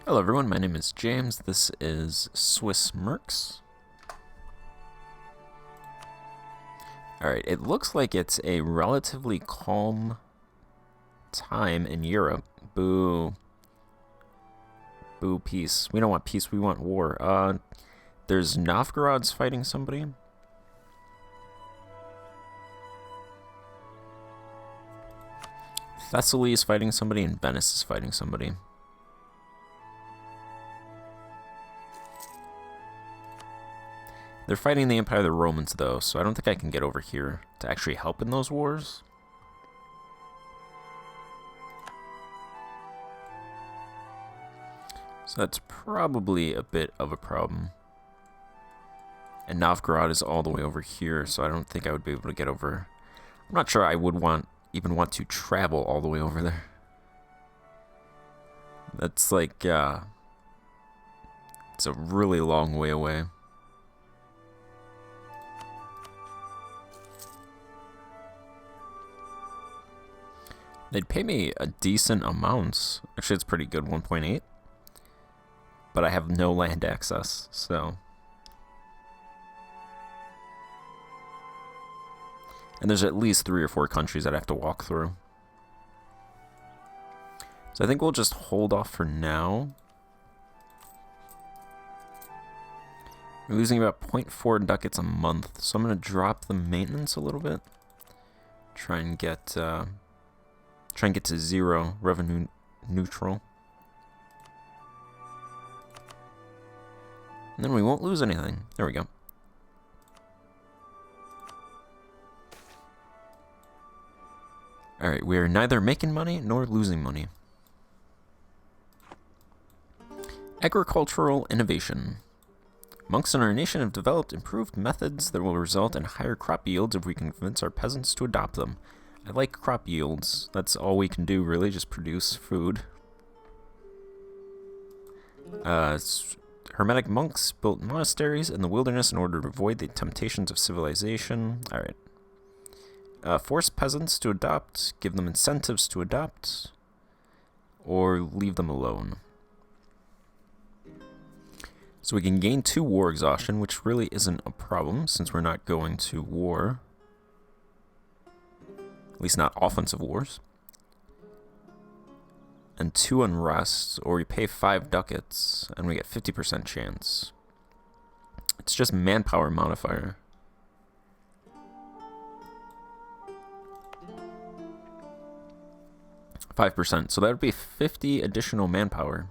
Hello everyone, my name is James. This is Swiss Mercs. Alright, it looks like it's a relatively calm time in Europe. Boo. Boo peace. We don't want peace, we want war. There's Novgorod's fighting somebody. Thessaly is fighting somebody and Venice is fighting somebody. They're fighting the Empire of the Romans, though, so I don't think I can get over here to actually help in those wars. So that's probably a bit of a problem. And Novgorod is all the way over here, so I don't think I would be able to get over. I'm not sure I would even want to travel all the way over there. That's like, it's a really long way away. They'd pay me a decent amount. Actually, it's pretty good, 1.8. But I have no land access, so. And there's at least 3 or 4 countries I'd have to walk through. So I think we'll just hold off for now. We're losing about 0.4 ducats a month, so I'm going to drop the maintenance a little bit. Try and get to 0 revenue neutral. And then we won't lose anything. There we go. Alright, we are neither making money nor losing money. Agricultural innovation. Monks in our nation have developed improved methods that will result in higher crop yields if we can convince our peasants to adopt them. I like crop yields. That's all we can do, really, just produce food. Hermetic monks built monasteries in the wilderness in order to avoid the temptations of civilization. Alright. Force peasants to adopt, give them incentives to adopt, or leave them alone. So we can gain 2 war exhaustion, which really isn't a problem since we're not going to war. At least not offensive wars. And 2 unrest, or we pay 5 ducats, and we get 50% chance. It's just manpower modifier. %, so that would be 50 additional manpower.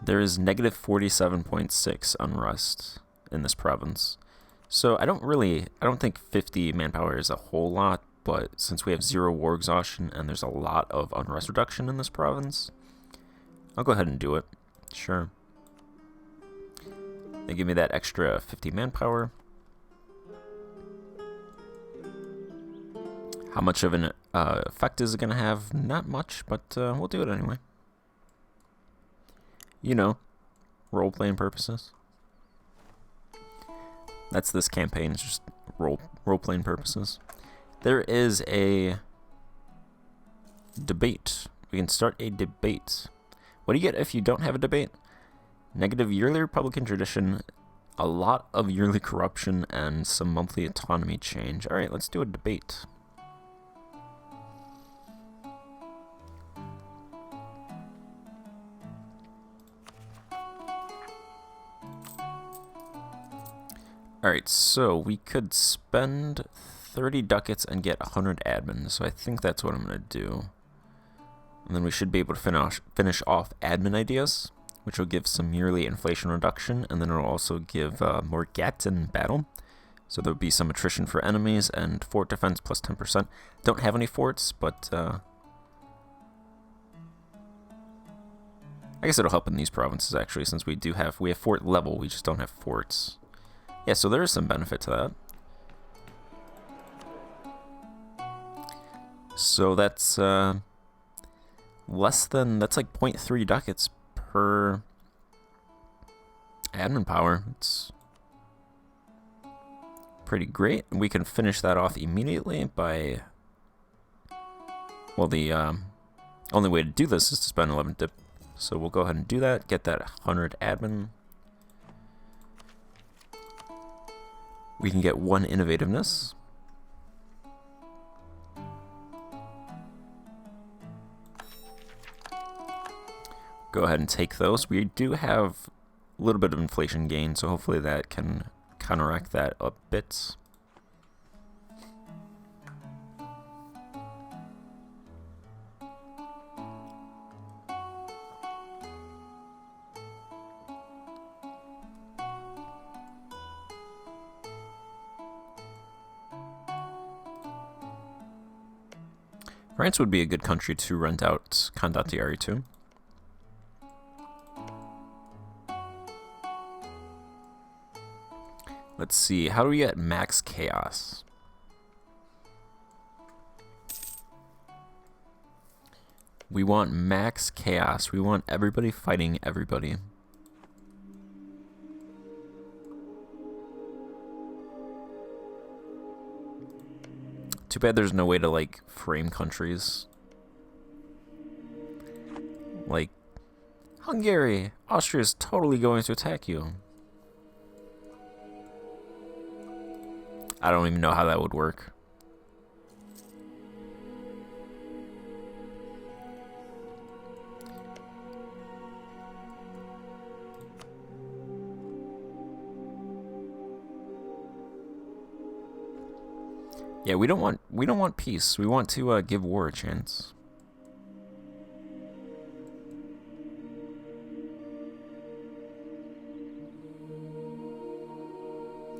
There is negative 47.6 unrest in this province. So I don't think 50 manpower is a whole lot, but since we have 0 war exhaustion and there's a lot of unrest reduction in this province, I'll go ahead and do it. Sure. They give me that extra 50 manpower. How much of an effect is it going to have? Not much, but we'll do it anyway. You know, role-playing purposes. That's this campaign, it's just role-playing purposes. There is a debate. We can start a debate. What do you get if you don't have a debate? Negative yearly Republican tradition, a lot of yearly corruption, and some monthly autonomy change. Alright, let's do a debate. Alright, so we could spend 30 ducats and get 100 admin, so I think that's what I'm going to do. And then we should be able to finish off admin ideas, which will give some yearly inflation reduction, and then it'll also give more gats in battle. So there'll be some attrition for enemies, and fort defense plus 10%. Don't have any forts, but I guess it'll help in these provinces, actually, since we have fort level, we just don't have forts. Yeah, so there is some benefit to that. So that's that's like 0.3 ducats per admin power. It's pretty great. We can finish that off immediately by... Well, the only way to do this is to spend 11 dip. So we'll go ahead and do that. Get that 100 admin. We can get 1 innovativeness. Go ahead and take those. We do have a little bit of inflation gain, so hopefully that can counteract that a bit. France would be a good country to rent out Condottieri to. Let's see, how do we get max chaos? We want max chaos. We want everybody fighting everybody. Too bad there's no way to, like, frame countries. Like, Hungary, Austria's totally going to attack you. I don't even know how that would work. Yeah, we don't want peace. We want to give war a chance.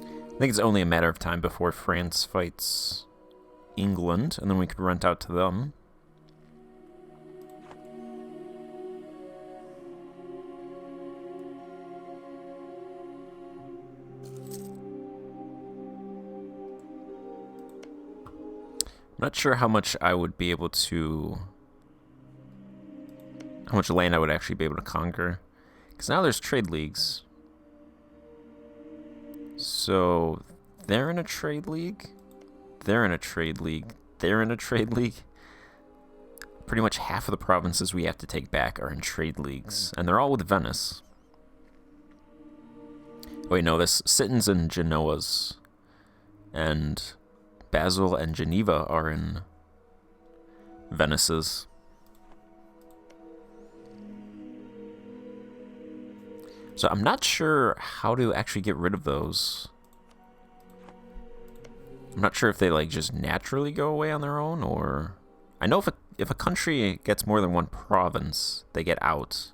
I think it's only a matter of time before France fights England, and then we could rent out to them. I'm not sure how much I would be able to... how much land I would actually be able to conquer. Because now there's trade leagues. So, they're in a trade league. They're in a trade league. They're in a trade league. Pretty much half of the provinces we have to take back are in trade leagues. And they're all with Venice. Wait, no, this Sittins and Genoas. And Basel and Geneva are in Venice's. So I'm not sure how to actually get rid of those. I'm not sure if they like just naturally go away on their own, or... I know if a country gets more than one province, they get out.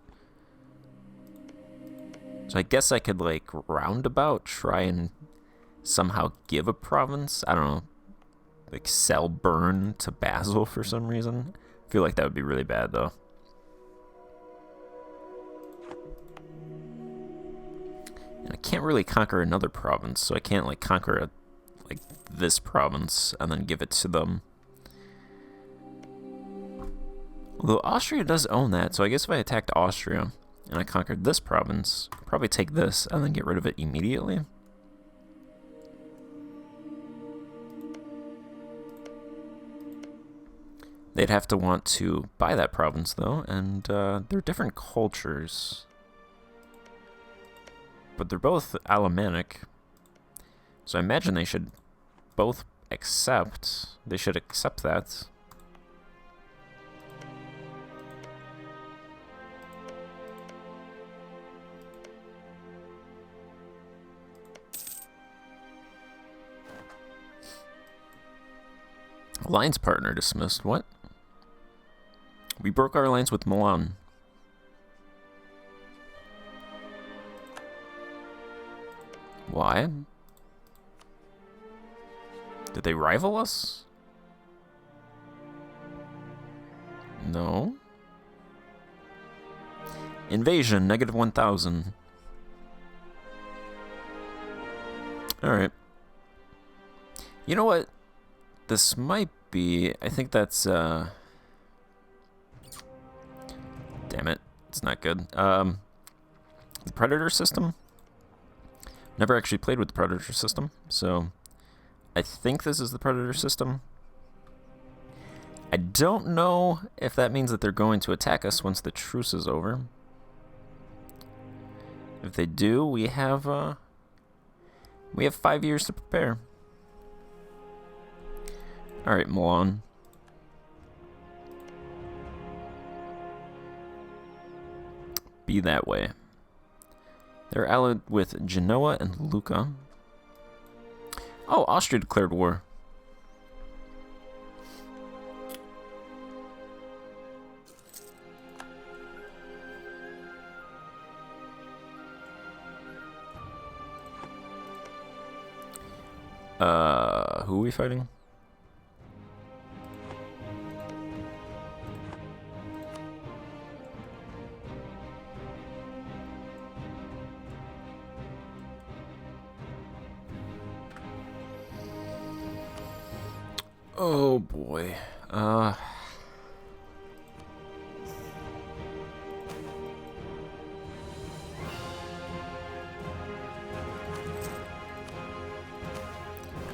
So I guess I could like roundabout try and somehow give a province, I don't know, like sell Bern to Basel for some reason. I feel like that would be really bad though. And I can't really conquer another province, so I can't like conquer like this province and then give it to them. Although Austria does own that, so I guess if I attacked Austria and I conquered this province, I'd probably take this and then get rid of it immediately. They'd have to want to buy that province though, and they're different cultures. But they're both Alemannic, so I imagine they should both accept. They should accept that. Alliance partner dismissed. What? We broke our alliance with Milan. Why? Did they rival us? No. Invasion, -1000. Alright. You know what? This might be... I think that's, damn it. It's not good. The Predator system? Never actually played with the Predator system, so I think this is the Predator system. I don't know if that means that they're going to attack us once the truce is over. If they do, we have 5 years to prepare. All right, Milan. Be that way. They're allied with Genoa and Lucca. Oh, Austria declared war. Who are we fighting? Oh boy.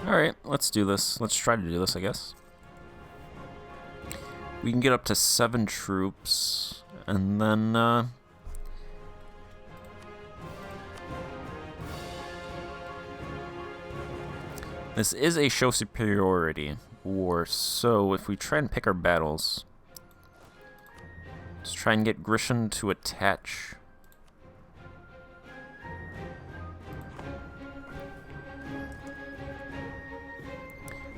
Alright, let's do this. Let's try to do this, I guess. We can get up to 7 troops, and then, this is a show superiority war, so if we try and pick our battles, let's try and get Grischun to attach.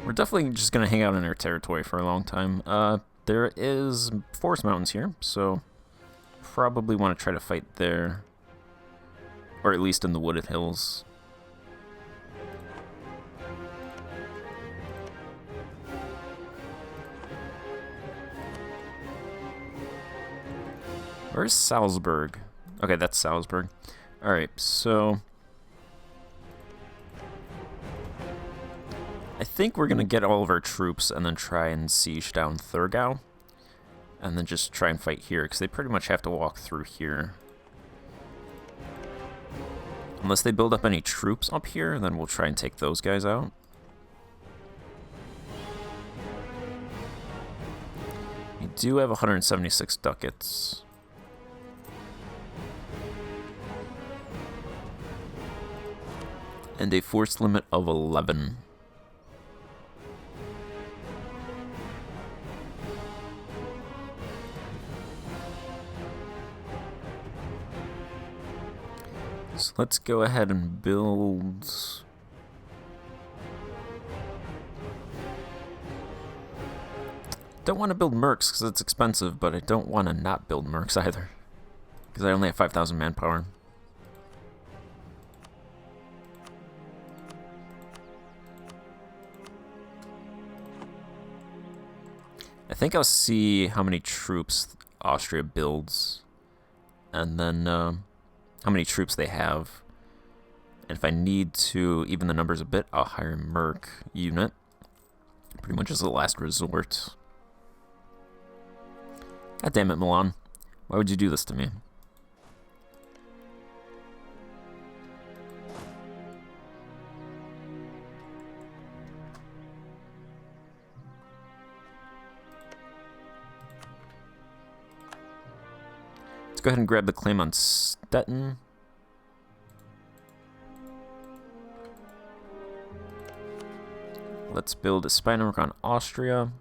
We're definitely just going to hang out in our territory for a long time. There is forest mountains here, so probably want to try to fight there, or at least in the wooded hills. Where's Salzburg? Okay, that's Salzburg. Alright, so I think we're going to get all of our troops and then try and siege down Thurgau. And then just try and fight here, because they pretty much have to walk through here. Unless they build up any troops up here, then we'll try and take those guys out. We do have 176 ducats. And a force limit of 11. So let's go ahead and build. Don't want to build Mercs because it's expensive, but I don't want to not build Mercs either, because I only have 5,000 manpower. I think I'll see how many troops Austria builds, and then how many troops they have. And if I need to even the numbers a bit, I'll hire a Merc unit, pretty much as a last resort. God damn it, Milan. Why would you do this to me? Let's go ahead and grab the claim on Stettin. Let's build a spy network on Austria.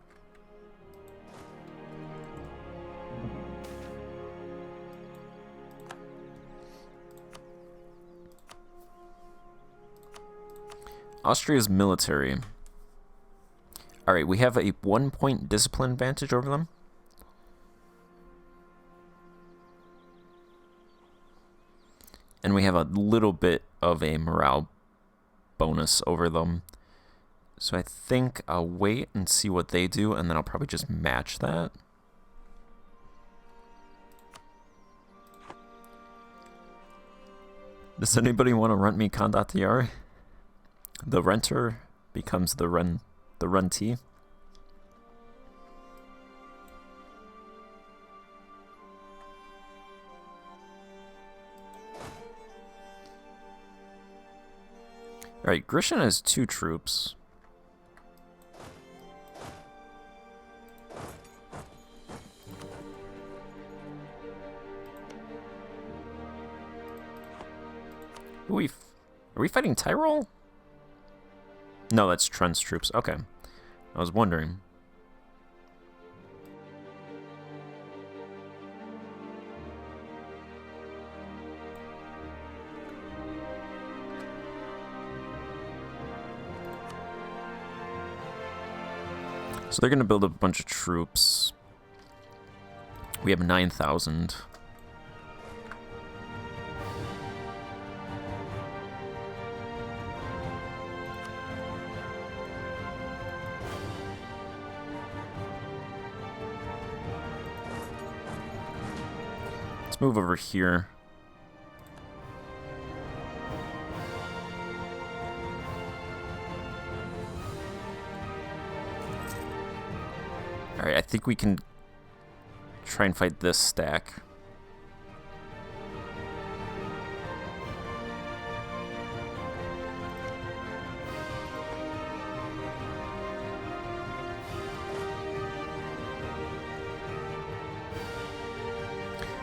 Austria's military. Alright, we have a 1-point discipline advantage over them. And we have a little bit of a morale bonus over them. So I think I'll wait and see what they do, and then I'll probably just match that. Does anybody want to rent me Condottieri? The renter becomes the rentee. Alright, Grischun has 2 troops. Are we fighting Tyrol? No, that's Trent's troops. Okay. I was wondering. So they're going to build up a bunch of troops. We have 9,000. Let's move over here. Alright, I think we can try and fight this stack.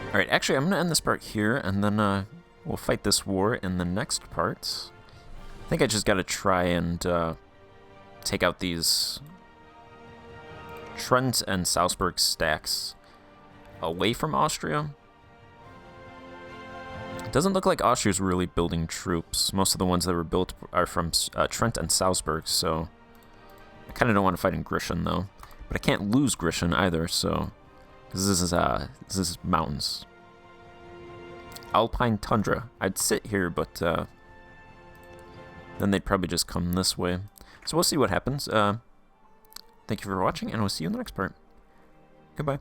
Alright, actually I'm going to end this part here, and then we'll fight this war in the next part. I think I just got to try and take out these Trent and Salzburg stacks away from Austria. It doesn't look like Austria's really building troops. Most of the ones that were built are from Trent and Salzburg, so I kind of don't want to fight in Grischun though. But I can't lose Grischun either, so because this is mountains, Alpine tundra. I'd sit here, but then they'd probably just come this way. So we'll see what happens. Thank you for watching, and we'll see you in the next part. Goodbye.